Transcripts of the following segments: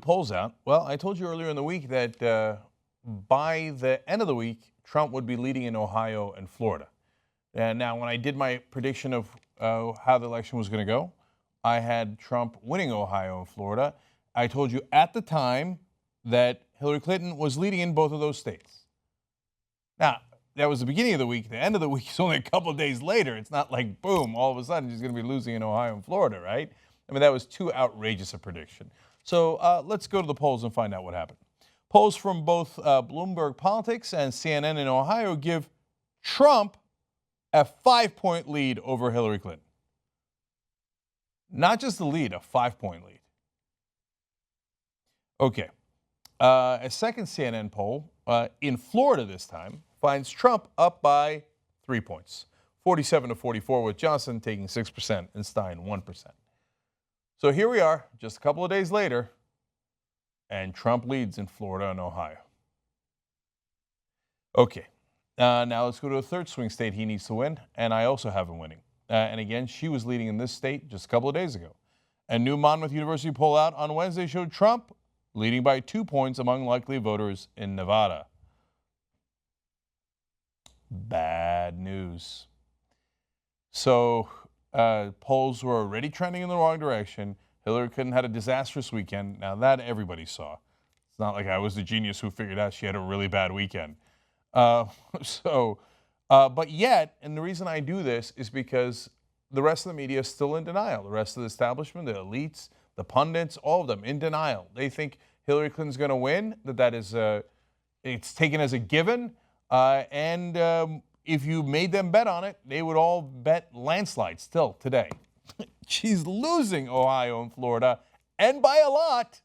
polls out. Well, I told you earlier in the week that by the end of the week, Trump would be leading in Ohio and Florida. And now, when I did my prediction of how the election was going to go, I had Trump winning Ohio and Florida. I told you at the time that Hillary Clinton was leading in both of those states. Now, that was the beginning of the week. The end of the week is only a couple of days later. It's not like, boom, all of a sudden she's going to be losing in Ohio and Florida, right? I mean, that was too outrageous a prediction. So let's go to the polls and find out what happened. Polls from both Bloomberg Politics and CNN in Ohio give Trump a 5-point lead over Hillary Clinton. Not just the lead, a 5-point lead. Okay. A second CNN poll in Florida this time finds Trump up by 3 points, 47-44, with Johnson taking 6% and Stein 1%. So here we are, just a couple of days later, and Trump leads in Florida and Ohio. Okay, now let's go to a third swing state he needs to win, and I also have him winning. And again, she was leading in this state just a couple of days ago. A new Monmouth University poll out on Wednesday showed Trump leading by 2 points among likely voters in Nevada. Bad news. So polls were already trending in the wrong direction. Hillary Clinton had a disastrous weekend. Now that everybody saw. It's not like I was the genius who figured out she had a really bad weekend. But yet, and the reason I do this is because the rest of the media is still in denial. The rest of the establishment, the elites, the pundits, all of them in denial. They think Hillary Clinton's going to win, that is it's taken as a given. If you made them bet on it, they would all bet landslide still today. She's losing Ohio and Florida, and by a lot.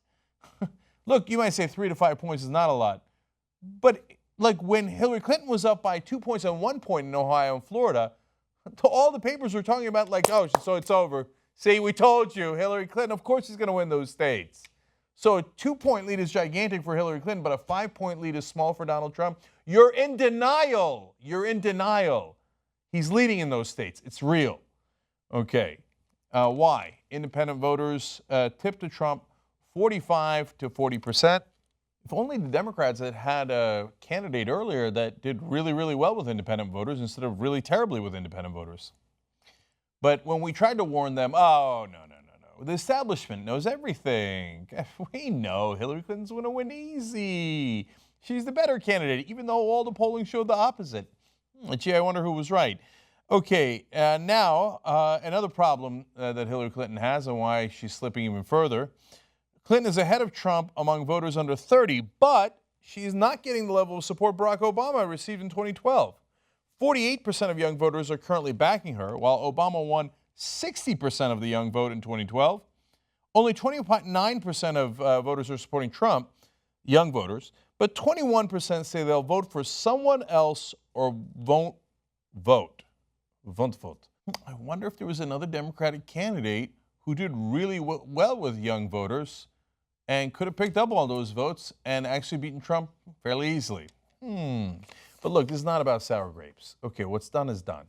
Look, you might say 3 to 5 points is not a lot. But like when Hillary Clinton was up by 2 points and 1 point in Ohio and Florida, all the papers were talking about like, oh, so it's over. See, we told you, Hillary Clinton, of course she's going to win those states. So a 2-point lead is gigantic for Hillary Clinton, but a 5-point lead is small for Donald Trump. You're in denial. You're in denial. He's leading in those states. It's real. Okay. Why? Independent voters tipped to Trump 45 to 40%. If only the Democrats had a candidate earlier that did really, really well with independent voters instead of really terribly with independent voters. But when we tried to warn them, oh, no. The establishment knows everything. We know Hillary Clinton's going to win easy. She's the better candidate, even though all the polling showed the opposite. Gee, I wonder who was right. Okay, now another problem that Hillary Clinton has and why she's slipping even further. Clinton is ahead of Trump among voters under 30, but she's not getting the level of support Barack Obama received in 2012. 48% of young voters are currently backing her, while Obama won 60% of the young vote in 2012. Only 20.9% of voters are supporting Trump, young voters, but 21% say they'll vote for someone else or won't vote. Won't vote. I wonder if there was another Democratic candidate who did really well with young voters and could have picked up all those votes and actually beaten Trump fairly easily. But look, this is not about sour grapes. Okay, what's done is done.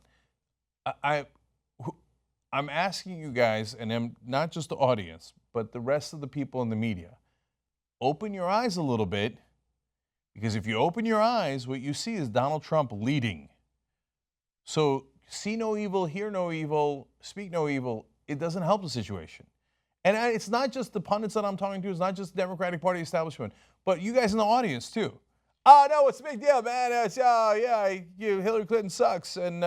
I'm asking you guys, and not just the audience, but the rest of the people in the media, open your eyes a little bit, because if you open your eyes, what you see is Donald Trump leading. So see no evil, hear no evil, speak no evil. It doesn't help the situation. And it's not just the pundits that I'm talking to, it's not just the Democratic Party establishment, but you guys in the audience too. Oh, no, what's the big deal, man? Hillary Clinton sucks, and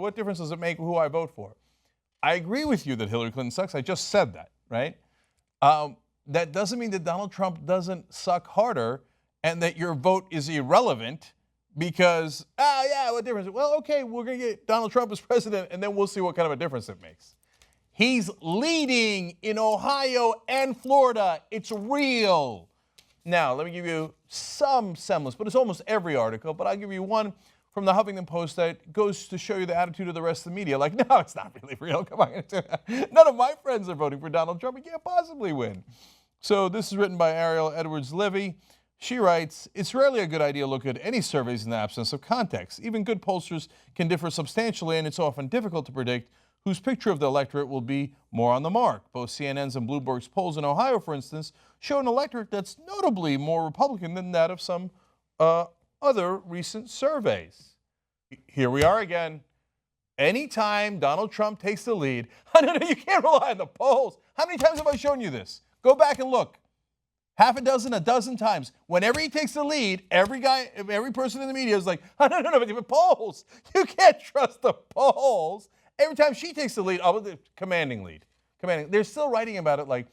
what difference does it make who I vote for? I agree with you that Hillary Clinton sucks. I just said that, right? That doesn't mean that Donald Trump doesn't suck harder and that your vote is irrelevant because, what difference? Well, okay, we're going to get Donald Trump as president, and then we'll see what kind of a difference it makes. He's leading in Ohio and Florida. It's real. Now, let me give you some semblance, but it's almost every article, but I'll give you one from the Huffington Post that goes to show you the attitude of the rest of the media. Like, no, it's not really real. Come on. None of my friends are voting for Donald Trump. He can't possibly win. So this is written by Ariel Edwards-Levy. She writes, it's rarely a good idea to look at any surveys in the absence of context. Even good pollsters can differ substantially, and it's often difficult to predict whose picture of the electorate will be more on the mark. Both CNN's and Bloomberg's polls in Ohio, for instance, show an electorate that's notably more Republican than that of some other recent surveys. Here we are again. Anytime Donald Trump takes the lead, no, you can't rely on the polls. How many times have I shown you this? Go back and look. Half a dozen times. Whenever he takes the lead, every person in the media is like, but the polls. You can't trust the polls. Every time she takes the lead, the commanding lead. They're still writing about it like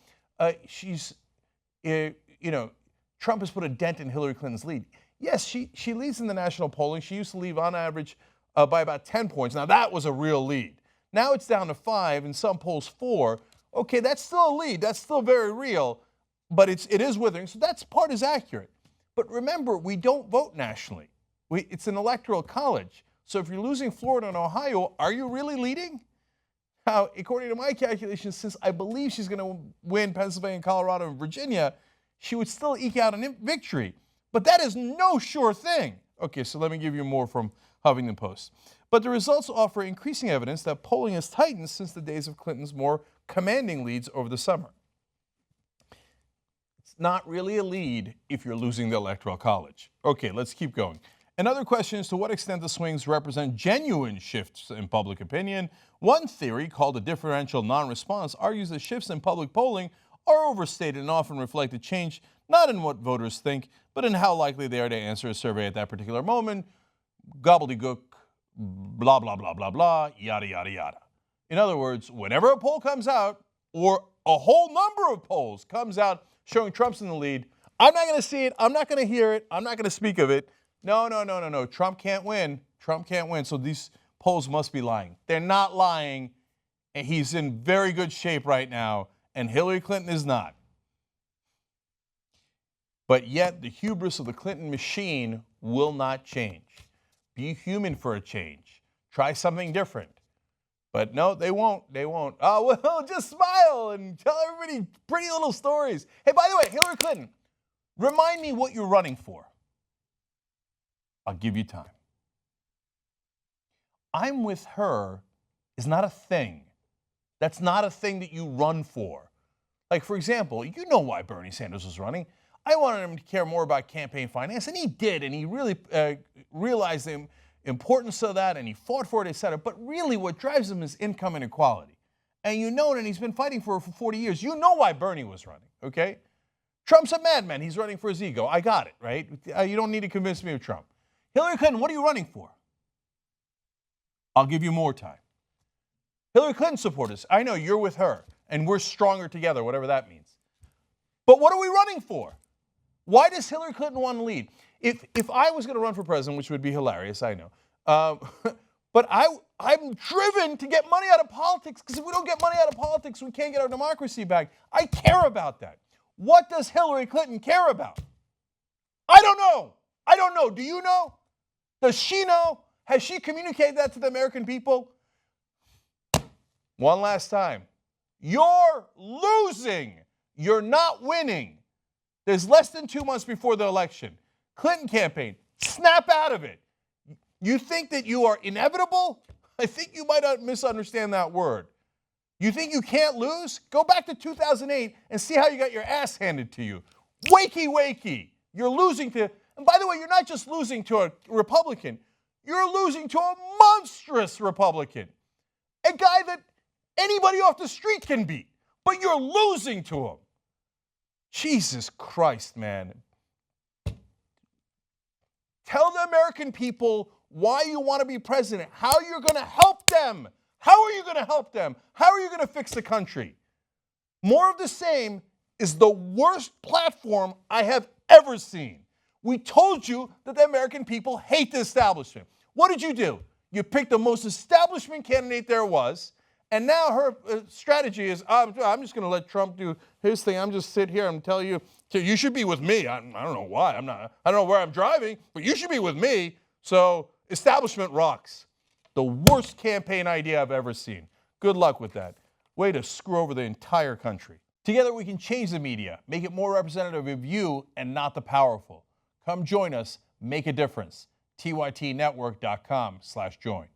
Trump has put a dent in Hillary Clinton's lead. Yes, she leads in the national polling. She used to lead on average by about 10 points. Now, that was a real lead. Now it's down to 5, in some polls 4. Okay, that's still a lead. That's still very real, but it is withering. So that part is accurate. But remember, we don't vote nationally. It's an electoral college. So if you're losing Florida and Ohio, are you really leading? Now, according to my calculations, since I believe she's going to win Pennsylvania, Colorado, and Virginia, she would still eke out a victory. But that is no sure thing. Okay, so let me give you more from Huffington Post. But the results offer increasing evidence that polling has tightened since the days of Clinton's more commanding leads over the summer. It's not really a lead if you're losing the Electoral College. Okay, let's keep going. Another question is to what extent the swings represent genuine shifts in public opinion. One theory, called a differential non-response, argues that shifts in public polling are overstated and often reflect a change not in what voters think, but in how likely they are to answer a survey at that particular moment. Gobbledygook, blah, blah, blah, blah, blah, yada, yada, yada. In other words, whenever a poll comes out, or a whole number of polls comes out showing Trump's in the lead, I'm not going to see it, I'm not going to hear it, I'm not going to speak of it. No. Trump can't win. Trump can't win. So these polls must be lying. They're not lying. And he's in very good shape right now. And Hillary Clinton is not. But yet the hubris of the Clinton machine will not change. Be human for a change. Try something different. But no, they won't. Oh, well, just smile and tell everybody pretty little stories. Hey, by the way, Hillary Clinton, remind me what you're running for. I'll give you time. I'm with her is not a thing. That's not a thing that you run for. Like, for example, you know why Bernie Sanders was running. I wanted him to care more about campaign finance, and he did, and he really realized the importance of that, and he fought for it, et cetera. But really what drives him is income inequality. And you know it, and he's been fighting for it for 40 years. You know why Bernie was running, okay? Trump's a madman. He's running for his ego. I got it, right? You don't need to convince me of Trump. Hillary Clinton, what are you running for? I'll give you more time. Hillary Clinton supporters, I know you're with her, and we're stronger together, whatever that means. But what are we running for? Why does Hillary Clinton want to lead? If I was going to run for president, which would be hilarious, I know, but I'm driven to get money out of politics, because if we don't get money out of politics, we can't get our democracy back. I care about that. What does Hillary Clinton care about? I don't know. Do you know? Does she know? Has she communicated that to the American people? One last time. You're losing. You're not winning. There's less than 2 months before the election. Clinton campaign, snap out of it. You think that you are inevitable? I think you might misunderstand that word. You think you can't lose? Go back to 2008 and see how you got your ass handed to you. Wakey. You're losing to, and by the way, you're not just losing to a Republican. You're losing to a monstrous Republican. A guy that anybody off the street can beat. But you're losing to him. Jesus Christ, man. Tell the American people why you want to be president, how you're going to help them. How are you going to help them? How are you going to fix the country? More of the same is the worst platform I have ever seen. We told you that the American people hate the establishment. What did you do? You picked the most establishment candidate there was, and now her strategy is, I'm just going to let Trump do his thing. I'm just sit here and tell you, you should be with me. I don't know why. I don't know where I'm driving, but you should be with me. So establishment rocks. The worst campaign idea I've ever seen. Good luck with that. Way to screw over the entire country. Together we can change the media, make it more representative of you and not the powerful. Come join us, make a difference. tytnetwork.com/join.